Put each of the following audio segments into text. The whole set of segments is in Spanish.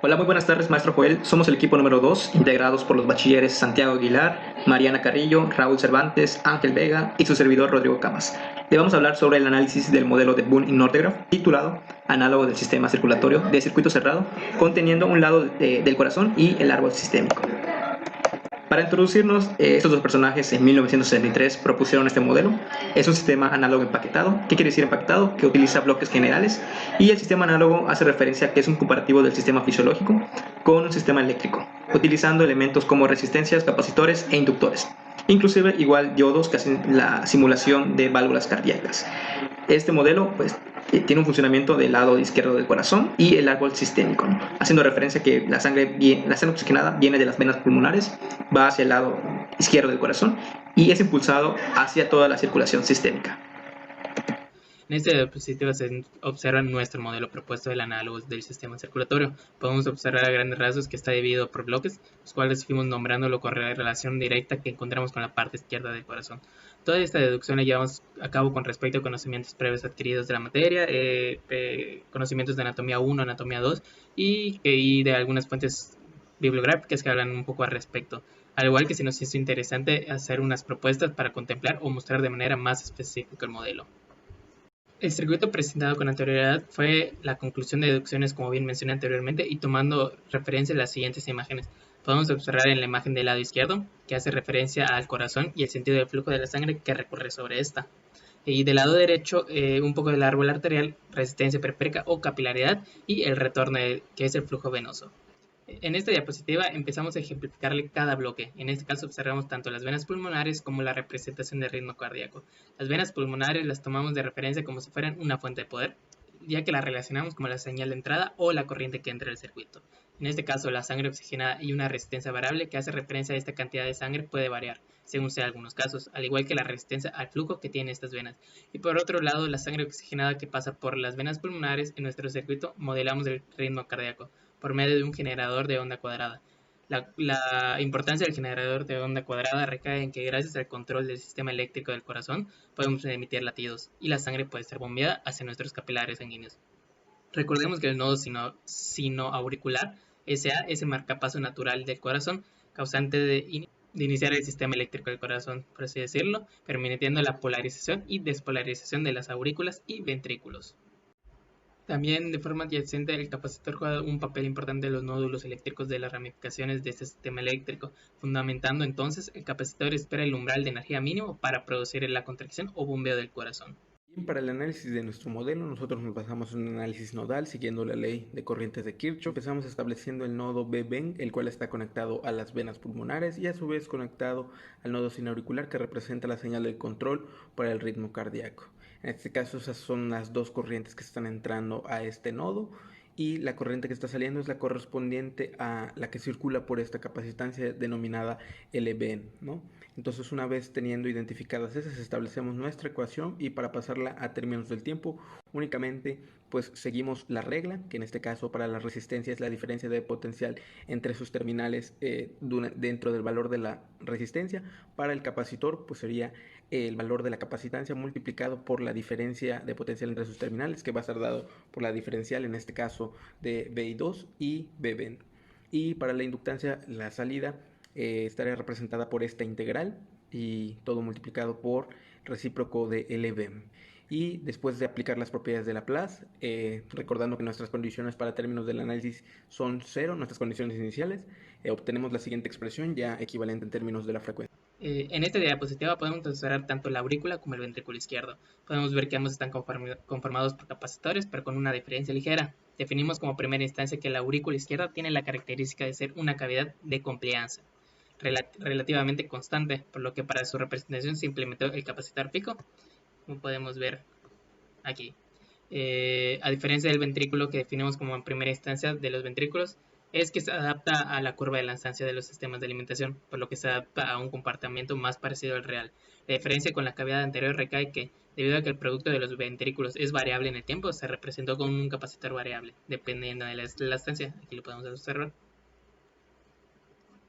Hola, muy buenas tardes, maestro Joel. Somos el equipo número 2, integrados por los bachilleres Santiago Aguilar, Mariana Carrillo, Raúl Cervantes, Ángel Vega y su servidor Rodrigo Camas. Le vamos a hablar sobre el análisis del modelo de Boone y Nordegraf, titulado Análogo del sistema circulatorio de circuito cerrado, conteniendo un lado del corazón y el árbol sistémico. Para introducirnos, estos dos personajes en 1963 propusieron este modelo. Es un sistema análogo empaquetado. ¿Qué quiere decir empaquetado? Que utiliza bloques generales, y el sistema análogo hace referencia a que es un comparativo del sistema fisiológico con un sistema eléctrico, utilizando elementos como resistencias, capacitores e inductores. Inclusive igual diodos que hacen la simulación de válvulas cardíacas. Este modelo tiene un funcionamiento del lado izquierdo del corazón y el árbol sistémico, ¿no? Haciendo referencia a que la sangre oxigenada viene de las venas pulmonares, va hacia el lado izquierdo del corazón y es impulsado hacia toda la circulación sistémica. En esta diapositiva se observa nuestro modelo propuesto del análogo del sistema circulatorio. Podemos observar a grandes rasgos que está dividido por bloques, los cuales fuimos nombrándolo con la relación directa que encontramos con la parte izquierda del corazón. Toda esta deducción la llevamos a cabo con respecto a conocimientos previos adquiridos de la materia, conocimientos de anatomía 1, anatomía 2 y de algunas fuentes bibliográficas que hablan un poco al respecto. Al igual que se nos hizo interesante hacer unas propuestas para contemplar o mostrar de manera más específica el modelo. El circuito presentado con anterioridad fue la conclusión de deducciones, como bien mencioné anteriormente, y tomando referencia a las siguientes imágenes. Podemos observar en la imagen del lado izquierdo, que hace referencia al corazón y el sentido del flujo de la sangre que recorre sobre esta. Y del lado derecho, un poco del árbol arterial, resistencia periférica o capilaridad, y el retorno, que es el flujo venoso. En esta diapositiva empezamos a ejemplificarle cada bloque. En este caso observamos tanto las venas pulmonares como la representación del ritmo cardíaco. Las venas pulmonares las tomamos de referencia como si fueran una fuente de poder, ya que la relacionamos como la señal de entrada o la corriente que entra al circuito. En este caso, la sangre oxigenada y una resistencia variable que hace referencia a esta cantidad de sangre puede variar, según sea algunos casos, al igual que la resistencia al flujo que tienen estas venas. Y por otro lado, la sangre oxigenada que pasa por las venas pulmonares en nuestro circuito modelamos el ritmo cardíaco por medio de un generador de onda cuadrada. La importancia del generador de onda cuadrada recae en que gracias al control del sistema eléctrico del corazón podemos emitir latidos y la sangre puede ser bombeada hacia nuestros capilares sanguíneos. Recordemos que el nodo sinoauricular SA es el marcapaso natural del corazón, causante de iniciar el sistema eléctrico del corazón, por así decirlo, permitiendo la polarización y despolarización de las aurículas y ventrículos. También, de forma adyacente, el capacitor juega un papel importante en los nódulos eléctricos de las ramificaciones de este sistema eléctrico, fundamentando entonces el capacitor espera el umbral de energía mínimo para producir la contracción o bombeo del corazón. Bien, para el análisis de nuestro modelo, nosotros nos basamos en un análisis nodal siguiendo la ley de corrientes de Kirchhoff. Empezamos estableciendo el nodo B-ven, el cual está conectado a las venas pulmonares y a su vez conectado al nodo sinauricular que representa la señal de control para el ritmo cardíaco. En este caso, esas son las dos corrientes que están entrando a este nodo y la corriente que está saliendo es la correspondiente a la que circula por esta capacitancia denominada LBN, ¿no? Entonces, una vez teniendo identificadas esas, establecemos nuestra ecuación y para pasarla a términos del tiempo, únicamente pues seguimos la regla, que en este caso para la resistencia es la diferencia de potencial entre sus terminales dentro del valor de la resistencia. Para el capacitor pues sería el valor de la capacitancia multiplicado por la diferencia de potencial entre sus terminales, que va a ser dado por la diferencial en este caso de BI2 y BBN. Y para la inductancia, la salida estaría representada por esta integral y todo multiplicado por recíproco de LBM. Y después de aplicar las propiedades de Laplace, recordando que nuestras condiciones para términos del análisis son 0, nuestras condiciones iniciales, obtenemos la siguiente expresión ya equivalente en términos de la frecuencia. En esta diapositiva podemos observar tanto la aurícula como el ventrículo izquierdo. Podemos ver que ambos están conformados por capacitores, pero con una diferencia ligera. Definimos como primera instancia que la aurícula izquierda tiene la característica de ser una cavidad de compliance relativamente constante, por lo que para su representación se implementó el capacitor pico, como podemos ver aquí. A diferencia del ventrículo que definimos como en primera instancia de los ventrículos, es que se adapta a la curva de lanzancia de los sistemas de alimentación, por lo que se adapta a un comportamiento más parecido al real. La diferencia con la cavidad anterior recae que, debido a que el producto de los ventrículos es variable en el tiempo, se representó con un capacitor variable, dependiendo de la estancia. Aquí lo podemos observar.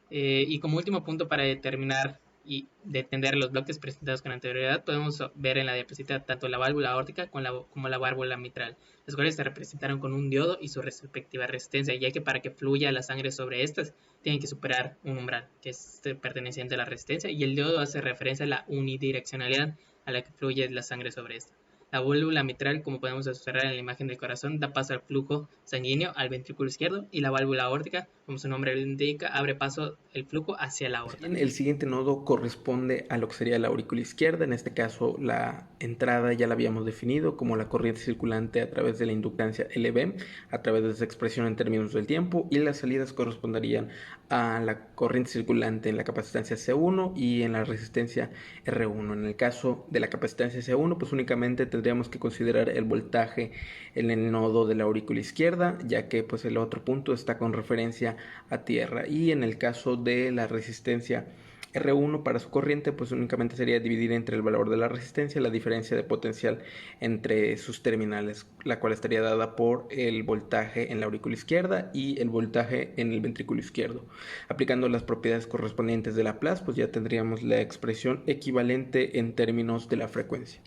Y como último punto para determinar y de entender los bloques presentados con anterioridad, podemos ver en la diapositiva tanto la válvula aórtica como la válvula mitral, las cuales se representaron con un diodo y su respectiva resistencia, ya que para que fluya la sangre sobre estas, tienen que superar un umbral, que es perteneciente a la resistencia, y el diodo hace referencia a la unidireccionalidad a la que fluye la sangre sobre esta. La válvula mitral, como podemos observar en la imagen del corazón, da paso al flujo sanguíneo al ventrículo izquierdo, y la válvula aórtica, como su nombre lo indica, abre paso el flujo hacia la aorta. Bien, el siguiente nodo corresponde a lo que sería la aurícula izquierda. En este caso, la entrada ya la habíamos definido como la corriente circulante a través de la inductancia LV, a través de esa expresión en términos del tiempo, y las salidas corresponderían a la corriente circulante en la capacitancia C1 y en la resistencia R1. En el caso de la capacitancia C1, pues únicamente tendríamos que considerar el voltaje en el nodo de la aurícula izquierda, ya que pues el otro punto está con referencia a tierra. Y en el caso de la resistencia R1 para su corriente, pues únicamente sería dividir entre el valor de la resistencia la diferencia de potencial entre sus terminales, la cual estaría dada por el voltaje en la aurícula izquierda y el voltaje en el ventrículo izquierdo. Aplicando las propiedades correspondientes de Laplace, pues ya tendríamos la expresión equivalente en términos de la frecuencia.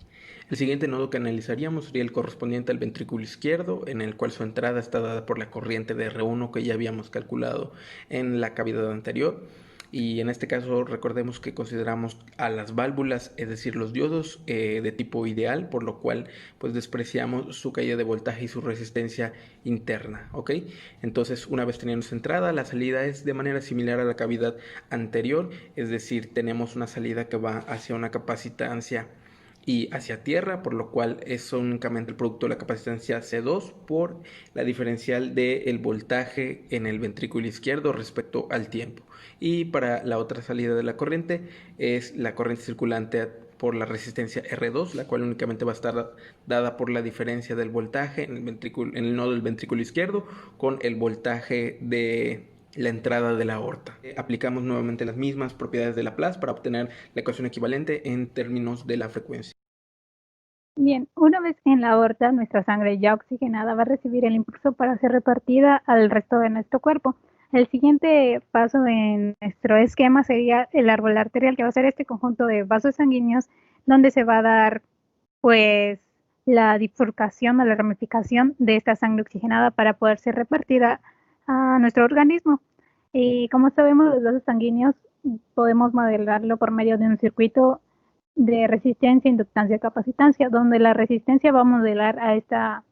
El siguiente nodo que analizaríamos sería el correspondiente al ventrículo izquierdo, en el cual su entrada está dada por la corriente de R1 que ya habíamos calculado en la cavidad anterior. Y en este caso recordemos que consideramos a las válvulas, es decir, los diodos de tipo ideal, por lo cual pues despreciamos su caída de voltaje y su resistencia interna, ¿ok? Entonces, una vez teniendo su entrada, la salida es de manera similar a la cavidad anterior, es decir, tenemos una salida que va hacia una capacitancia y hacia tierra, por lo cual es únicamente el producto de la capacitancia C2 por la diferencial del voltaje en el ventrículo izquierdo respecto al tiempo. Y para la otra salida de la corriente es la corriente circulante por la resistencia R2, la cual únicamente va a estar dada por la diferencia del voltaje en el nodo del ventrículo izquierdo con el voltaje de la entrada de la aorta. Aplicamos nuevamente las mismas propiedades de Laplace para obtener la ecuación equivalente en términos de la frecuencia. Bien, una vez en la aorta, nuestra sangre ya oxigenada va a recibir el impulso para ser repartida al resto de nuestro cuerpo. El siguiente paso en nuestro esquema sería el árbol arterial, que va a ser este conjunto de vasos sanguíneos donde se va a dar pues la bifurcación o la ramificación de esta sangre oxigenada para poder ser repartida a nuestro organismo. Y como sabemos, los vasos sanguíneos podemos modelarlo por medio de un circuito de resistencia, inductancia, capacitancia, donde la resistencia va a modelar a esta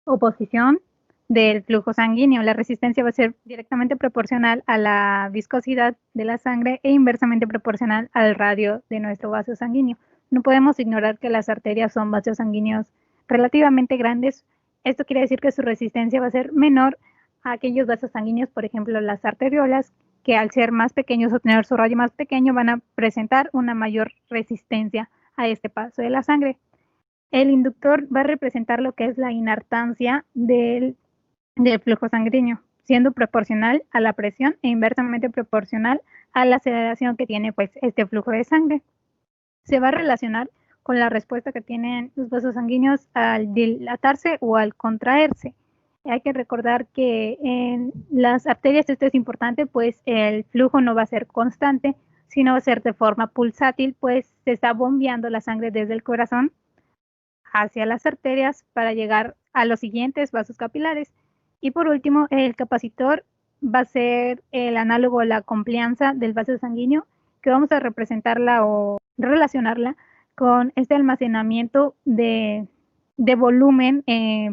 oposición del flujo sanguíneo. La resistencia va a ser directamente proporcional a la viscosidad de la sangre e inversamente proporcional al radio de nuestro vaso sanguíneo. No podemos ignorar que las arterias son vasos sanguíneos relativamente grandes. Esto quiere decir que su resistencia va a ser menor a aquellos vasos sanguíneos, por ejemplo, las arteriolas, que al ser más pequeños o tener su radio más pequeño van a presentar una mayor resistencia a este paso de la sangre. El inductor va a representar lo que es la inartancia del flujo sanguíneo, siendo proporcional a la presión e inversamente proporcional a la aceleración que tiene pues este flujo de sangre. Se va a relacionar con la respuesta que tienen los vasos sanguíneos al dilatarse o al contraerse. Hay que recordar que en las arterias esto es importante, pues el flujo no va a ser constante, sino va a ser de forma pulsátil, pues se está bombeando la sangre desde el corazón hacia las arterias para llegar a los siguientes vasos capilares. Y por último, el capacitor va a ser el análogo a la complianza del vaso sanguíneo, que vamos a representarla o relacionarla con este almacenamiento de volumen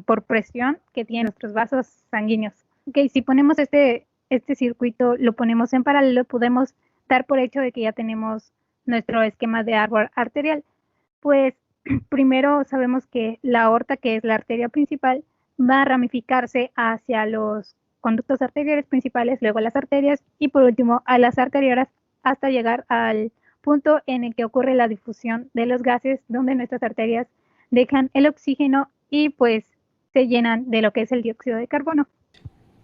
por presión que tienen nuestros vasos sanguíneos. Okay, si ponemos este circuito, lo ponemos en paralelo, podemos dar por hecho de que ya tenemos nuestro esquema de árbol arterial. Pues primero sabemos que la aorta, que es la arteria principal, va a ramificarse hacia los conductos arteriales principales, luego a las arterias y por último a las arteriolas hasta llegar al punto en el que ocurre la difusión de los gases, donde nuestras arterias dejan el oxígeno y pues se llenan de lo que es el dióxido de carbono.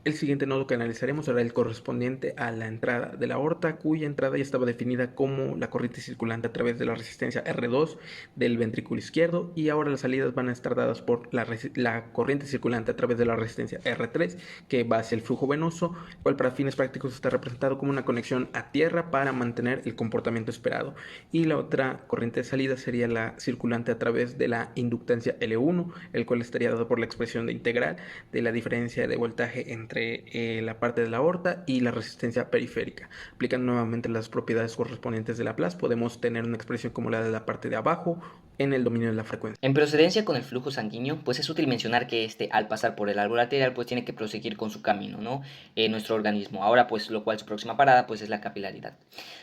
El siguiente nodo que analizaremos será el correspondiente a la entrada de la aorta, cuya entrada ya estaba definida como la corriente circulante a través de la resistencia R2 del ventrículo izquierdo, y ahora las salidas van a estar dadas por la corriente circulante a través de la resistencia R3, que va hacia el flujo venoso, el cual para fines prácticos está representado como una conexión a tierra para mantener el comportamiento esperado. Y la otra corriente de salida sería la circulante a través de la inductancia L1, el cual estaría dado por la expresión de integral de la diferencia de voltaje entre la parte de la aorta y la resistencia periférica. Aplicando nuevamente las propiedades correspondientes de Laplace, podemos tener una expresión como la de la parte de abajo en el dominio de la frecuencia. En procedencia con el flujo sanguíneo, pues es útil mencionar que al pasar por el árbol arterial, pues tiene que proseguir con su camino, ¿no? En nuestro organismo. Ahora, pues lo cual su próxima parada, pues es la capilaridad.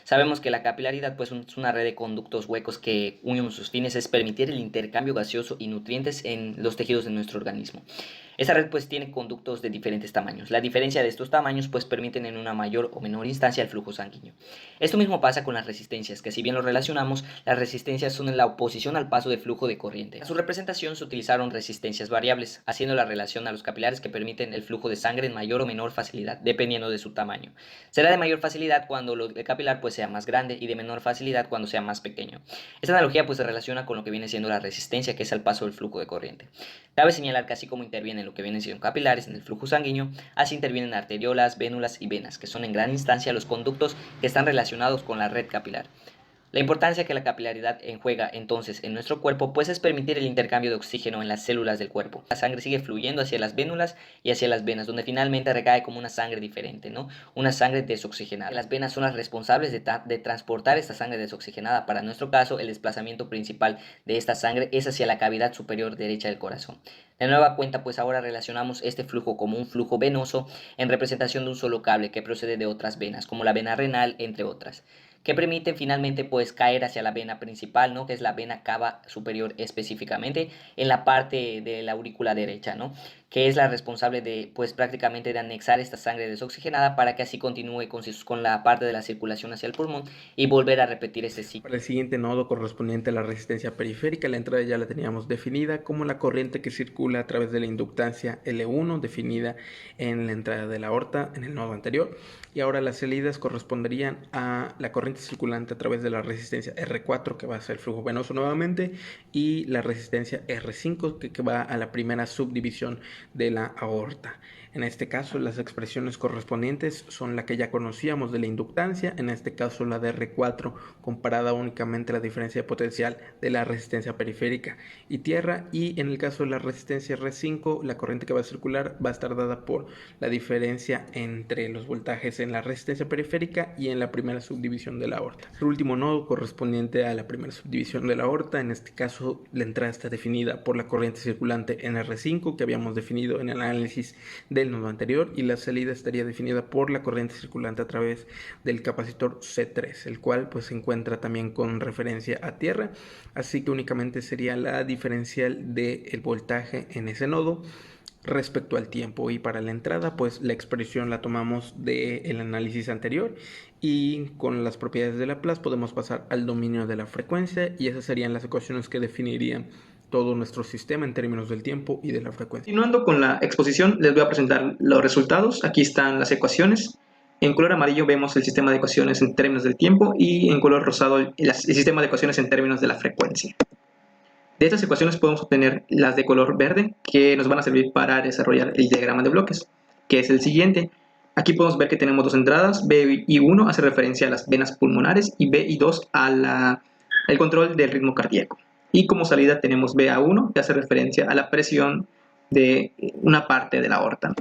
Sabemos que la capilaridad, pues es una red de conductos huecos que uno de sus fines es permitir el intercambio gaseoso y nutrientes en los tejidos de nuestro organismo. Esta red pues tiene conductos de diferentes tamaños. La diferencia de estos tamaños pues permiten en una mayor o menor instancia el flujo sanguíneo. Esto mismo pasa con las resistencias, que si bien lo relacionamos, las resistencias son en la oposición al paso de flujo de corriente. A su representación se utilizaron resistencias variables, haciendo la relación a los capilares que permiten el flujo de sangre en mayor o menor facilidad, dependiendo de su tamaño. Será de mayor facilidad cuando el capilar pues sea más grande y de menor facilidad cuando sea más pequeño. Esta analogía pues se relaciona con lo que viene siendo la resistencia, que es al paso del flujo de corriente. Cabe señalar que así como intervienen lo que vienen siendo capilares en el flujo sanguíneo, así intervienen arteriolas, vénulas y venas, que son en gran instancia los conductos que están relacionados con la red capilar. La importancia que la capilaridad juega entonces en nuestro cuerpo pues es permitir el intercambio de oxígeno en las células del cuerpo. La sangre sigue fluyendo hacia las vénulas y hacia las venas, donde finalmente recae como una sangre diferente, ¿no? Una sangre desoxigenada. Las venas son las responsables de transportar esta sangre desoxigenada. Para nuestro caso, el desplazamiento principal de esta sangre es hacia la cavidad superior derecha del corazón. De nueva cuenta, pues ahora relacionamos este flujo como un flujo venoso en representación de un solo cable que procede de otras venas, como la vena renal, entre otras, que permiten finalmente pues caer hacia la vena principal, ¿no? Que es la vena cava superior, específicamente en la parte de la aurícula derecha, ¿no? Que es la responsable de pues prácticamente de anexar esta sangre desoxigenada para que así continúe con la parte de la circulación hacia el pulmón y volver a repetir este ciclo. Para el siguiente nodo correspondiente a la resistencia periférica, la entrada ya la teníamos definida como la corriente que circula a través de la inductancia L1, definida en la entrada de la aorta en el nodo anterior, y ahora las salidas corresponderían a la corriente circulante a través de la resistencia R4, que va a ser el flujo venoso nuevamente, y la resistencia R5, que va a la primera subdivisión de la aorta. En este caso, las expresiones correspondientes son la que ya conocíamos de la inductancia, en este caso la de R4 comparada únicamente a la diferencia de potencial de la resistencia periférica y tierra, y en el caso de la resistencia R5, la corriente que va a circular va a estar dada por la diferencia entre los voltajes en la resistencia periférica y en la primera subdivisión de la aorta. El último nodo correspondiente a la primera subdivisión de la aorta, en este caso la entrada está definida por la corriente circulante en R5 que habíamos definido en el análisis del nodo anterior, y la salida estaría definida por la corriente circulante a través del capacitor C3, el cual pues se encuentra también con referencia a tierra, así que únicamente sería la diferencial del voltaje en ese nodo respecto al tiempo. Y para la entrada pues la expresión la tomamos del análisis anterior, y con las propiedades de Laplace podemos pasar al dominio de la frecuencia, y esas serían las ecuaciones que definirían todo nuestro sistema en términos del tiempo y de la frecuencia. Continuando con la exposición, les voy a presentar los resultados. Aquí están las ecuaciones. En color amarillo vemos el sistema de ecuaciones en términos del tiempo, y en color rosado el sistema de ecuaciones en términos de la frecuencia. De estas ecuaciones podemos obtener las de color verde, que nos van a servir para desarrollar el diagrama de bloques, que es el siguiente. Aquí podemos ver que tenemos dos entradas. BI1 hace referencia a las venas pulmonares y BI2 al control del ritmo cardíaco. Y como salida tenemos BA1, que hace referencia a la presión de una parte de la aorta.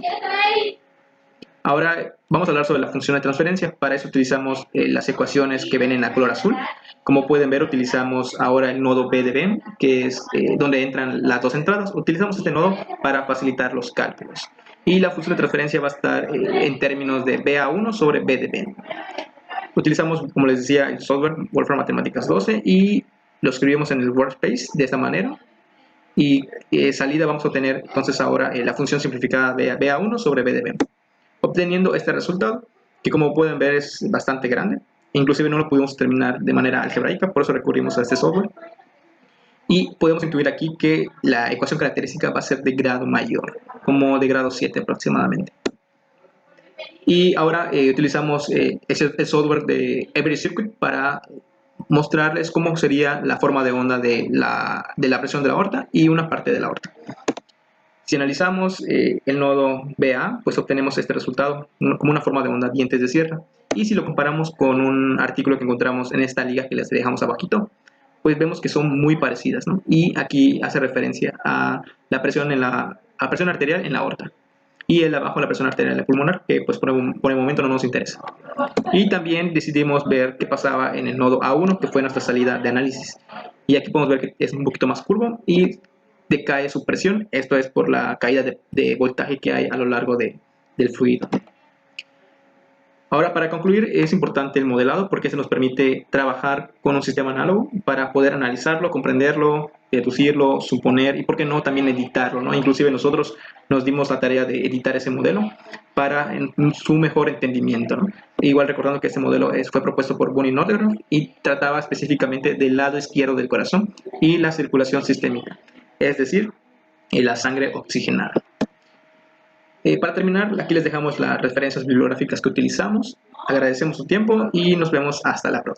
Ahora vamos a hablar sobre la función de transferencia. Para eso utilizamos las ecuaciones que ven en la color azul. Como pueden ver, utilizamos ahora el nodo B de B, que es donde entran las dos entradas. Utilizamos este nodo para facilitar los cálculos. Y la función de transferencia va a estar en términos de BA1 sobre B de B. Utilizamos, como les decía, el software Wolfram Matemáticas 12 y lo escribimos en el workspace de esta manera. Y salida vamos a obtener entonces ahora la función simplificada de BA1 sobre B de B. Obteniendo este resultado, que como pueden ver es bastante grande. Inclusive no lo pudimos terminar de manera algebraica, por eso recurrimos a este software. Y podemos intuir aquí que la ecuación característica va a ser de grado mayor, como de grado 7 aproximadamente. Y ahora utilizamos el software de Every Circuit para mostrarles cómo sería la forma de onda de la presión de la aorta y una parte de la aorta. Si analizamos el nodo BA, pues obtenemos este resultado como una forma de onda dientes de sierra. Y si lo comparamos con un artículo que encontramos en esta liga que les dejamos abajito, pues vemos que son muy parecidas, ¿no? Y aquí hace referencia a la presión, presión arterial en la aorta. Y el de abajo la presión arterial pulmonar, que pues por el momento no nos interesa. Y también decidimos ver qué pasaba en el nodo A1, que fue nuestra salida de análisis. Y aquí podemos ver que es un poquito más curvo y decae su presión. Esto es por la caída de voltaje que hay a lo largo del fluido. Ahora, para concluir, es importante el modelado porque se nos permite trabajar con un sistema análogo para poder analizarlo, comprenderlo, deducirlo, suponer y, por qué no, también editarlo, ¿no? Inclusive nosotros nos dimos la tarea de editar ese modelo para su mejor entendimiento, ¿no? Igual recordando que este modelo fue propuesto por Boone y Nordegren y trataba específicamente del lado izquierdo del corazón y la circulación sistémica, es decir, la sangre oxigenada. Para terminar, aquí les dejamos las referencias bibliográficas que utilizamos. Agradecemos su tiempo y nos vemos hasta la próxima.